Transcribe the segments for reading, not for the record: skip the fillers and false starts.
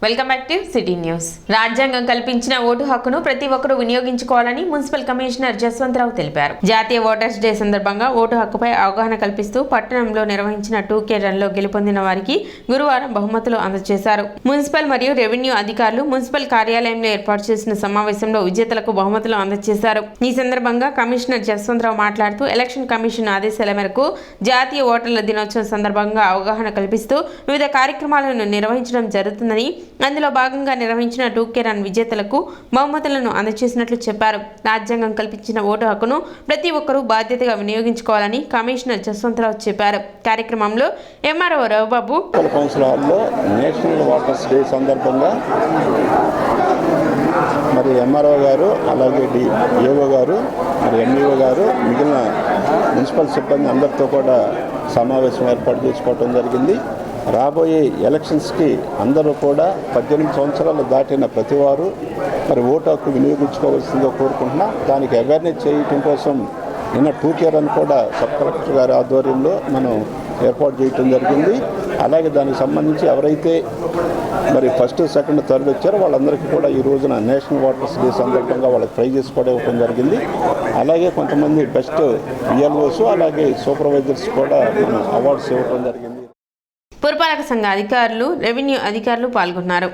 Welcome back to city news. రాజ్యాంగం కల్పించిన vote హక్కును ప్రతి ఒక్కరూ వినియోగించుకోవాలని మున్సిపల్ కమిషనర్ జస్వంతరావు తెలిపారు. జాతీయ ఓటర్స్ డే సందర్భంగా ఓటు హక్కుపై అవగాహన కల్పిస్తూ పట్టణంలో నిర్వహించిన 2K రన్లో గెలుపొందిన వారికి గురువారం బహుమతులు అందజేశారు. మున్సిపల్ మరియు రెవెన్యూ అధికారులు మున్సిపల్ కార్యాలయంలో ఏర్పాటు చేసిన సమావేశంలో విజేతలకు బహుమతులు అందజేశారు. ఈ సందర్భంగా కమిషనర్ జస్వంతరావు మాట్లాడుతూ ఎలక్షన్ కమిషన్ ఆదేశాల మేరకు జాతీయ ఓటర్ల దినోత్సవం సందర్భంగా అవగాహన కల్పిస్తూ వివిధ కార్యక్రమాలను నిర్వహించడం జరుగుతుందని, అందులో భాగంగా నిర్వహించిన 2K రన్ విజేతలకు బహుమతులను అందజేసినట్లు చెప్పారు. రాజ్యాంగం కల్పించిన ఓటు హక్కును ప్రతి ఒక్కరూ బాధ్యతగా వినియోగించుకోవాలని కమిషనర్ జస్వంతరావు చెప్పారు. కార్యక్రమంలో MRO Ravibabu national voters day సందర్భంగా మరి ఎంఆర్ఓ గారు, అలాగే ఏఓ గారు, మరి ఎంఈఓ గారు, మిగిలిన మున్సిపల్ సిబ్బంది అందరితో కూడా సమావేశం ఏర్పాటు చేసుకోవడం జరిగింది. రాబోయే ఎలక్షన్స్కి అందరూ కూడా 18 సంవత్సరాలు దాటిన ప్రతివారు మరి ఓటు హక్కు వినియోగించుకోవాల్సిందిగా కోరుకుంటున్నాం. దానికి అవేర్నెస్ చేయటం కోసం నిన్న 2K రన్ కూడా సబ్ కలెక్టర్ గారి ఆధ్వర్యంలో మనం ఏర్పాటు చేయటం జరిగింది. అలాగే దానికి సంబంధించి ఎవరైతే మరి ఫస్ట్, సెకండ్, థర్డ్ వచ్చారో వాళ్ళందరికీ కూడా ఈ రోజున నేషనల్ ఓటర్స్ డే సందర్భంగా వాళ్ళకి ప్రైజెస్ కూడా ఇవ్వడం జరిగింది. అలాగే కొంతమంది బెస్ట్ విఎల్ఓస్, అలాగే సూపర్వైజర్స్ కూడా మనం అవార్డ్స్ ఇవ్వడం జరిగింది. పురపాలక సంఘ అధికారులు, రెవెన్యూ అధికారులు పాల్గొన్నారు.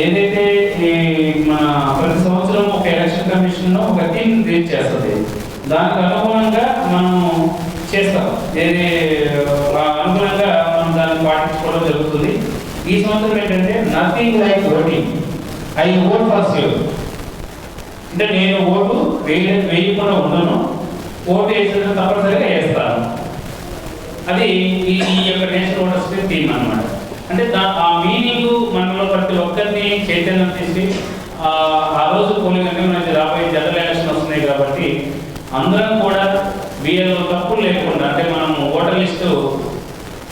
ఏదైతే మన ప్రతి సంవత్సరం ఒక ఎలక్షన్ కమిషన్ ఒక థీమ్ రీచ్ చేస్తుంది, దానికి అనుగుణంగా మనం చేస్తాం. ఏది అనుగుణంగా మనం దాన్ని పాటించుకోవడం జరుగుతుంది. ఈ సంవత్సరం ఏంటంటే nothing like voting, I vote for you. అంటే నేను ఓటు వేయకుండా ఉండను, ఓటు వేసిన తప్పనిసరిగా వేస్తాను. అది ఈ యొక్క నేషనల్ ఓటర్స్ డే థీమ్ అన్నమాట. అంటే ఆ మీనింగ్ మనలో ప్రతి ఒక్కరిని చైతన్యం తీసి ఆ రోజు పోలింగ్ అంటే మనకి రాబోయే జనరల్ ఎలక్షన్ వస్తున్నాయి కాబట్టి అందరం కూడా వీళ్ళ తప్పులు లేకుండా, అంటే మనం ఓటర్ లిస్టు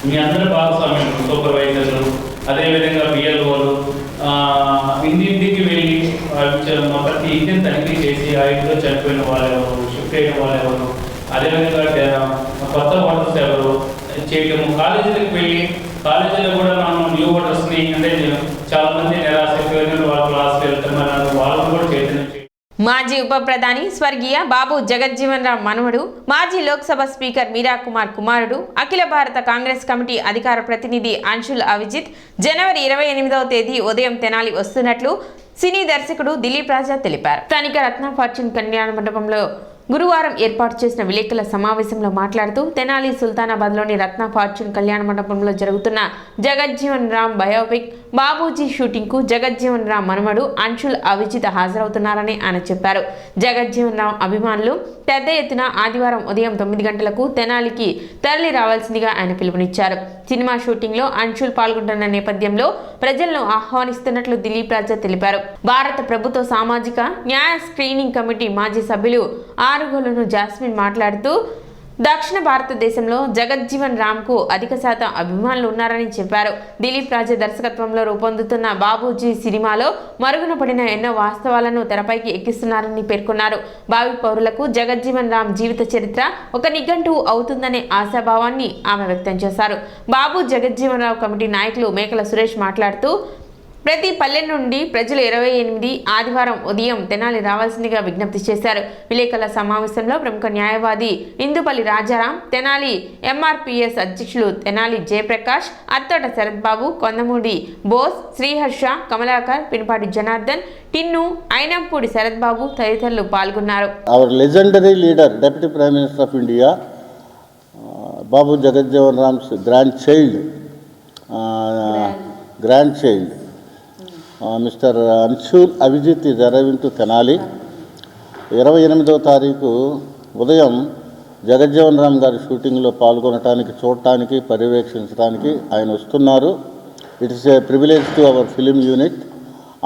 మీ అందరూ భాగస్వామ్యం, సూపర్వైజర్లు, అదేవిధంగా బిఎల్ఓలు ఇంటింటికి వెళ్ళి ప్రతి ఇంటిని తనిఖీ చేసి ఆ ఇంట్లో చనిపోయిన వాళ్ళు ఎవరు, షిఫ్ట్ అయిన వాళ్ళు ఎవరు, అదేవిధంగా కొత్త ఓటర్స్ ఎవరు చేయటము. కాలేజీలకు వెళ్ళి కాలేజీలో కూడా మనం న్యూ ఓటర్స్ని, అంటే చాలా మంది నిరాశపోయిన వాళ్ళ క్లాస్కి వెళ్తున్నారు, వాళ్ళని కూడా చైతన్యం. మాజీ ఉప ప్రధాని స్వర్గీయ బాబు జగజ్జీవన్ రామ్ మనవడు, మాజీ లోక్సభ స్పీకర్ మీరా కుమార్ కుమారుడు, అఖిల భారత కాంగ్రెస్ కమిటీ అధికార ప్రతినిధి అంశుల్ అవిజిత్ జనవరి 28వ తేదీ ఉదయం తెనాలి వస్తున్నట్లు సినీ దర్శకుడు దిలీప్ రాజా తెలిపారు. స్థానిక రత్న ఫార్చ్యూన్ కళ్యాణ మండపంలో గురువారం ఏర్పాటు చేసిన విలేకరుల సమావేశంలో మాట్లాడుతూ తెనాలి సుల్తానాబాద్లోని రత్న ఫార్చ్యూన్ కళ్యాణ మండపంలో జరుగుతున్న జగజ్జీవన్ రామ్ బయోపిక్ బాబూజీ షూటింగ్కు జగజ్జీవన్ రామ్ మనవడు అంశుల్ అవిజిత్ హాజరవుతున్నారని ఆయన చెప్పారు. జగజ్జీవన్ రామ్ అభిమానులు పెద్ద ఎత్తున ఆదివారం ఉదయం 9 గంటలకు తెనాలికి తరలి రావాల్సిందిగా ఆయన పిలుపునిచ్చారు. సినిమా షూటింగ్లో అంశుల్ పాల్గొంటున్న నేపథ్యంలో ప్రజలను ఆహ్వానిస్తున్నట్లు దిలీప్ రాజా తెలిపారు. భారత ప్రభుత్వ సామాజిక న్యాయ స్క్రీనింగ్ కమిటీ మాజీ సభ్యులు ఆరుగులను జాస్మిన్ మాట్లాడుతూ దక్షిణ భారతదేశంలో జగజ్జీవన్ రామ్కు అధిక శాతం అభిమానులు ఉన్నారని చెప్పారు. దిలీప్ రాజా దర్శకత్వంలో రూపొందుతున్న బాబూజీ సినిమాలో మరుగున పడిన ఎన్నో వాస్తవాలను తెరపైకి ఎక్కిస్తున్నారని పేర్కొన్నారు. భావి పౌరులకు జగజ్జీవన్ రామ్ జీవిత చరిత్ర ఒక నిఘంటువు అవుతుందనే ఆశాభావాన్ని ఆమె వ్యక్తం చేశారు. బాబు జగజ్జీవన్ రామ్ కమిటీ నాయకులు మేకల సురేష్ మాట్లాడుతూ ప్రతి పల్లె నుండి ప్రజలు 28 ఆదివారం ఉదయం తెనాలి రావాల్సిందిగా విజ్ఞప్తి చేశారు. విలేకరుల సమావేశంలో ప్రముఖ న్యాయవాది ఇందుపల్లి రాజారాం, తెనాలి ఎంఆర్పిఎస్ అధ్యక్షులు తెనాలి జయప్రకాష్, అత్తోట శరత్ బాబు, కొందమూడి బోస్, శ్రీహర్ష, కమలాకర్, పినపాటి జనార్దన్, టిన్ను, ఐనంపూడి శరత్ బాబు తదితరులు పాల్గొన్నారు. Our legendary leader deputy prime minister of India Babu Jagjivan Ram's grand child mister Anshul Avijit is arriving to Tenali. 28వ తారీఖు ఉదయం జగజ్జీవన్ రామ్ గారి షూటింగ్లో పాల్గొనడానికి, చూడటానికి, పర్యవేక్షించడానికి ఆయన వస్తున్నారు. It is a privilege to our film unit.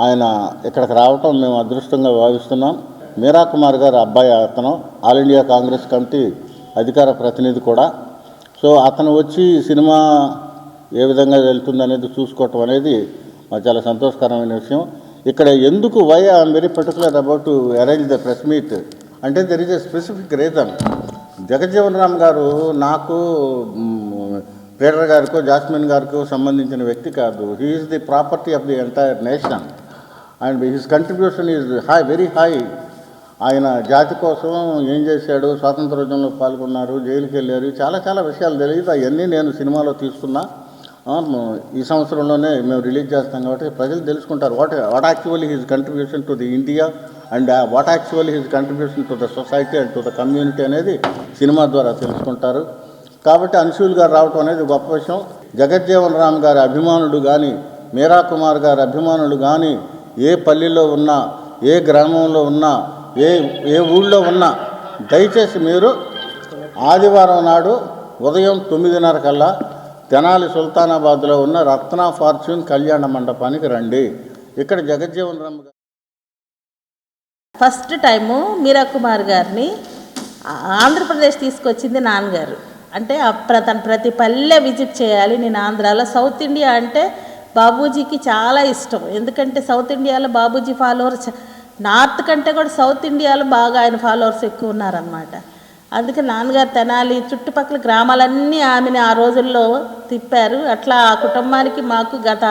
ఆయన ఇక్కడికి రావటం మేము అదృష్టంగా భావిస్తున్నాం. మీరా కుమార్ గారు అబ్బాయి అతను ఆల్ ఇండియా కాంగ్రెస్ కమిటీ అధికార ప్రతినిధి కూడా. సో అతను వచ్చి సినిమా ఏ విధంగా వెళ్తుందనేది చూసుకోవటం అనేది మాకు చాలా సంతోషకరమైన విషయం. ఇక్కడ ఎందుకు why I'm very particular about to arrange the press meet అంటే there is a specific reason. Jagjivan Ram గారు నాకు పీటర్ గారికో జాస్మిన్ గారికో సంబంధించిన వ్యక్తి కాదు. He is the property of the entire nation and his contribution is very high. ఆయన జాతి కోసం ఏం చేశాడు, స్వాతంత్రోద్యమంలో పాల్గొన్నారు, జైలుకి వెళ్ళారు, చాలా చాలా విషయాలు తెలియదు. అవన్నీ నేను సినిమాలో తీసుకున్నా. ఈ సంవత్సరంలోనే మేము రిలీజ్ చేస్తాం కాబట్టి ప్రజలు తెలుసుకుంటారు what actually his contribution to the India and what actually his contribution to the society and to the community అనేది సినిమా ద్వారా తెలుసుకుంటారు. కాబట్టి అంశుల్ గారు రావటం అనేది గొప్ప విషయం. జగజ్జీవన్ రామ్ గారి అభిమానులు కానీ, మీరా కుమార్ గారి అభిమానులు కానీ ఏ పల్లెల్లో ఉన్నా, ఏ గ్రామంలో ఉన్నా, ఏ ఊళ్ళో ఉన్నా దయచేసి మీరు ఆదివారం నాడు ఉదయం 9:30 కల్లా తెనాలి సుల్తానాబాద్లో ఉన్న రత్న ఫార్చ్యూన్ కళ్యాణ మండపానికి రండి. ఇక్కడ జగజ్జీవన్ రామ్ గారు ఫస్ట్ టైము మీరా కుమార్ గారిని ఆంధ్రప్రదేశ్ తీసుకొచ్చింది నాన్నగారు. అంటే తను ప్రతి పల్లె విజిట్ చేయాలి. నేను ఆంధ్రాలో సౌత్ ఇండియా అంటే బాబూజీకి చాలా ఇష్టం. ఎందుకంటే సౌత్ ఇండియాలో బాబూజీ ఫాలోవర్స్ నార్త్ కంటే కూడా సౌత్ ఇండియాలో బాగా ఆయన ఫాలోవర్స్ ఎక్కువ ఉన్నారనమాట. అందుకే నాన్నగారు తెనాలి చుట్టుపక్కల గ్రామాలన్నీ ఆమెను ఆ రోజుల్లో తిప్పారు. అట్లా ఆ కుటుంబానికి మాకు గత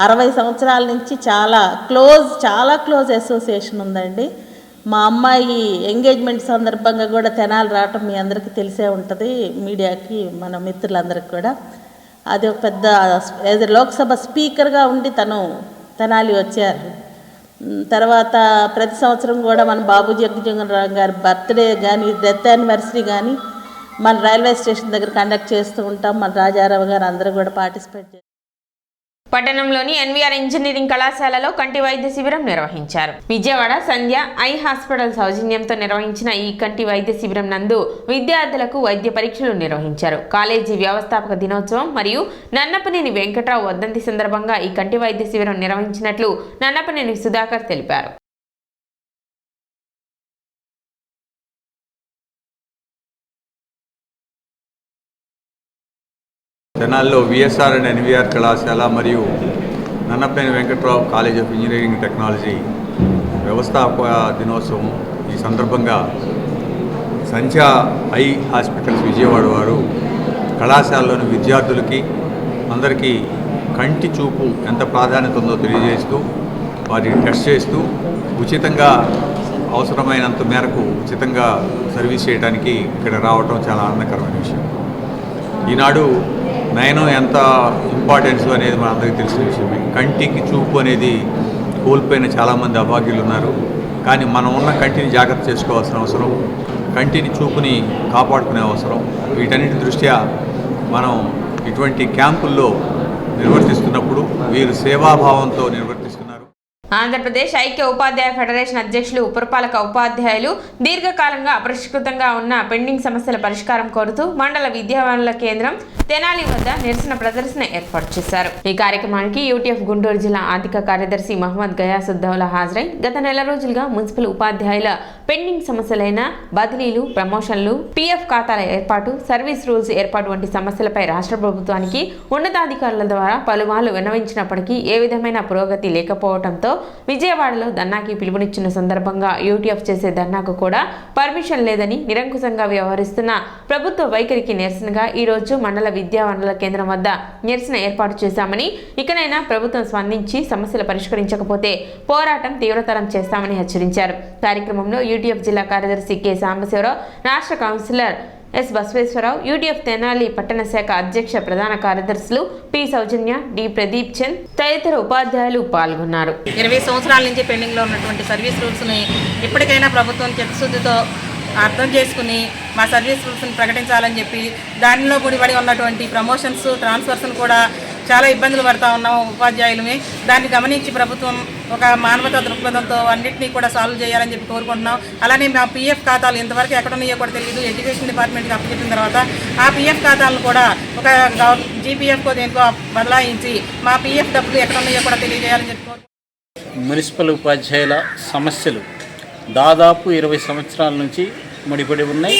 60 సంవత్సరాల నుంచి చాలా క్లోజ్ అసోసియేషన్ ఉందండి. మా అమ్మాయి ఎంగేజ్మెంట్ సందర్భంగా కూడా తెనాలి రావటం మీ అందరికీ తెలిసే ఉంటుంది, మీడియాకి మన మిత్రులందరికీ కూడా. అది ఒక పెద్ద లోక్సభ స్పీకర్గా ఉండి తను తెనాలి వచ్చారు. తర్వాత ప్రతి సంవత్సరం కూడా మన బాబు జగజ్జీవన్ రామ్ గారి బర్త్డే కానీ, డెత్ యానివర్సరీ కానీ మన రైల్వే స్టేషన్ దగ్గర కండక్ట్ చేస్తూ ఉంటాం. మన రాజారావు గారు అందరూ కూడా పార్టిసిపేట్ చేస్తారు. పట్టణంలోని ఎన్వీఆర్ ఇంజనీరింగ్ కళాశాలలో కంటి వైద్య శిబిరం నిర్వహించారు. విజయవాడ సంధ్య ఐ హాస్పిటల్ సౌజన్యంతో నిర్వహించిన ఈ కంటి వైద్య శిబిరం నందు విద్యార్థులకు వైద్య పరీక్షలు నిర్వహించారు. కాలేజీ వ్యవస్థాపక దినోత్సవం మరియు నన్నపనేని వెంకట్రావు వర్ధంతి సందర్భంగా ఈ కంటి వైద్య శిబిరం నిర్వహించినట్లు నన్నపనేని సుధాకర్ తెలిపారు. తెనాలిలో విఎస్ఆర్ అండ్ ఎన్వీఆర్ కళాశాల మరియు Nannapaneni Venkatrao college of engineering technology వ్యవస్థాపక దినోత్సవం ఈ సందర్భంగా సంధ్య ఐ హాస్పిటల్స్ విజయవాడ వారు కళాశాలలోని విద్యార్థులకి అందరికీ కంటి చూపు ఎంత ప్రాధాన్యత ఉందో తెలియజేస్తూ వాటిని టెస్ట్ చేస్తూ ఉచితంగా అవసరమైనంత మేరకు ఉచితంగా సర్వీస్ చేయడానికి ఇక్కడ రావటం చాలా ఆనందకరమైన విషయం. ఈనాడు నయనం ఎంత ఇంపార్టెన్స్ అనేది మన అందరికీ తెలిసిన విషయమే. కంటికి చూపు అనేది కోల్పోయిన చాలామంది అభాగ్యులు ఉన్నారు. కానీ మనం ఉన్న కంటిని జాగ్రత్త చేసుకోవాల్సిన అవసరం, కంటిని చూపుని కాపాడుకునే అవసరం. వీటన్నిటి దృష్ట్యా మనం ఇటువంటి క్యాంపుల్లో నిర్వర్తిస్తున్నప్పుడు వీరు సేవాభావంతో నిర్వర్తిస్తున్నారు. ఆంధ్రప్రదేశ్ ఐక్య ఉపాధ్యాయ ఫెడరేషన్ అధ్యక్షులు పురపాలక ఉపాధ్యాయులు దీర్ఘకాలంగా అపరిష్కృతంగా ఉన్న పెండింగ్ సమస్యల పరిష్కారం కోరుతూ మండల విద్యావనరుల కేంద్రం తెనాలి వద్ద నిరసన ప్రదర్శన ఏర్పాటు చేశారు. ఈ కార్యక్రమానికి యూటీఎఫ్ గుంటూరు జిల్లా ఆర్థిక కార్యదర్శి మహమ్మద్ గయాసుద్దౌలా హాజరై గత నెల రోజులుగా మున్సిపల్ ఉపాధ్యాయుల పెండింగ్ సమస్యలైన బదిలీలు, ప్రమోషన్లు, పీఎఫ్ ఖాతాల ఏర్పాటు, సర్వీస్ రూల్స్ ఏర్పాటు వంటి సమస్యలపై రాష్ట్ర ప్రభుత్వానికి ఉన్నతాధికారుల ద్వారా పలుమార్లు విన్నవించినప్పటికీ ఏ విధమైన పురోగతి లేకపోవడంతో విజయవాడలో ధర్నాకి పిలుపునిచ్చిన సందర్భంగా యూటీఎఫ్ చేసే ధర్నాకు కూడా పర్మిషన్ లేదని నిరంకుశంగా వ్యవహరిస్తున్న ప్రభుత్వ వైఖరికి నిరసనగా ఈ రోజు మండల విద్యావనరుల కేంద్రం వద్ద నిరసన ఏర్పాటు చేశామని, ఇకనైనా ప్రభుత్వం స్పందించి సమస్యలు పరిష్కరించకపోతే పోరాటం తీవ్రతరం చేస్తామని హెచ్చరించారు. కార్యక్రమంలో యూటీఎఫ్ జిల్లా కార్యదర్శి కె సాంబశివరావు, రాష్ట్ర councillor S Basaveswararao, UTF Tenali పట్టణ శాఖ అధ్యక్ష ప్రధాన కార్యదర్శులు పి సౌజన్య, డి ప్రదీప్ చంద్ తదితర ఉపాధ్యాయులు పాల్గొన్నారు. 20 సంవత్సరాల నుంచి పెండింగ్లో ఉన్నటువంటి సర్వీస్ రూల్స్ని ఇప్పటికైనా ప్రభుత్వం చిత్తశుద్ధితో అర్థం చేసుకుని మా సర్వీస్ రూల్స్ని ప్రకటించాలని చెప్పి దానిలో ముడిపడి ఉన్నటువంటి ప్రమోషన్స్, ట్రాన్స్ఫర్స్ను కూడా చాలా ఇబ్బందులు పడుతూ ఉన్నాం ఉపాధ్యాయులమే. దాన్ని గమనించి ప్రభుత్వం ఒక మానవతా దృక్పథంతో అన్నింటినీ కూడా సాల్వ్ చేయాలని చెప్పి కోరుకుంటున్నాం. అలానే మా పీఎఫ్ ఖాతాలు ఎంతవరకు ఎక్కడ ఉన్నాయో కూడా తెలియదు. ఎడ్యుకేషన్ డిపార్ట్మెంట్కి అప్పచెప్పిన తర్వాత ఆ పీఎఫ్ ఖాతాలను కూడా ఒక జీపీఎఫ్కో దేనికో బదలాయించి మా పీఎఫ్ డబ్బులు ఎక్కడ ఉన్నాయో కూడా తెలియజేయాలని చెప్పి మున్సిపల్ ఉపాధ్యాయుల సమస్యలు దాదాపు 20 సంవత్సరాల నుంచి ముడిపడి ఉన్నాయి.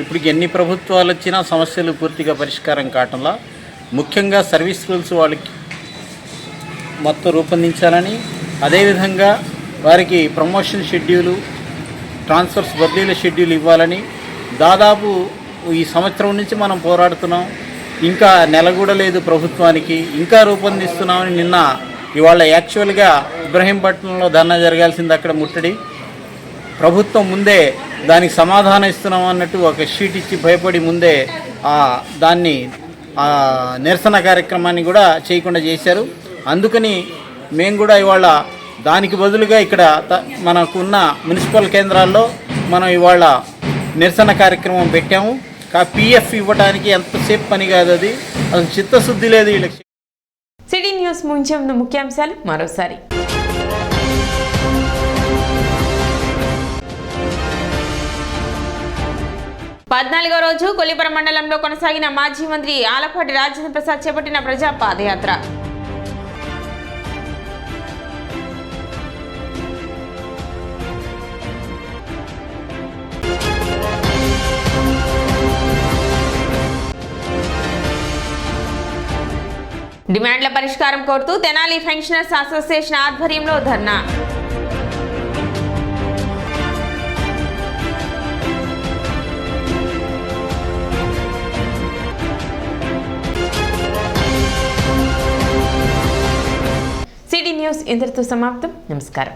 ఇప్పటికి ఎన్ని ప్రభుత్వాలు వచ్చినా సమస్యలు పూర్తిగా పరిష్కారం కావటంలా. ముఖ్యంగా సర్వీస్ రూల్స్ వాళ్ళకి మొత్తం రూపొందించాలని, అదేవిధంగా వారికి ప్రమోషన్ షెడ్యూలు, ట్రాన్స్ఫర్స్ బదిలీల షెడ్యూల్ ఇవ్వాలని దాదాపు ఈ సంవత్సరం నుంచి మనం పోరాడుతున్నాం. ఇంకా నెల కూడా లేదు ప్రభుత్వానికి, ఇంకా రూపొందిస్తున్నామని ఇవాళ యాక్చువల్గా ఇబ్రహీంపట్నంలో ధర్నా జరగాల్సింది అక్కడ ముట్టడి. ప్రభుత్వం ముందే దానికి సమాధానం ఇస్తున్నాం అన్నట్టు ఒక షీట్ ఇచ్చి భయపడి ముందే దాన్ని నిరసన కార్యక్రమాన్ని కూడా చేయకుండా చేశారు. అందుకని మేము కూడా ఇవాళ దానికి బదులుగా ఇక్కడ మనకున్న మున్సిపల్ కేంద్రాల్లో మనం ఇవాళ నిరసన కార్యక్రమం పెట్టాము. పిఎఫ్ ఇవ్వడానికి ఎంతసేపు పని కాదు, అది అసలు చిత్తశుద్ధి లేదు వీళ్ళకి. సిటీ న్యూస్ ముగించే ముందు ముఖ్యాంశాలు మరోసారి. పద్నాలుగో రోజు కొల్లిపర మండలంలో కొనసాగిన మాజీ మంత్రి ఆలపాటి రాజేంద్ర ప్రసాద్ చేపట్టిన ప్రజా పాదయాత్ర. డిమాండ్ల పరిష్కారం కోరుతూ తెనాలి పెన్షనర్స్ అసోసియేషన్ ఆధ్వర్యంలో ధర్నా. సిటీ న్యూస్ ఇంతటితో సమాప్తం. నమస్కారం.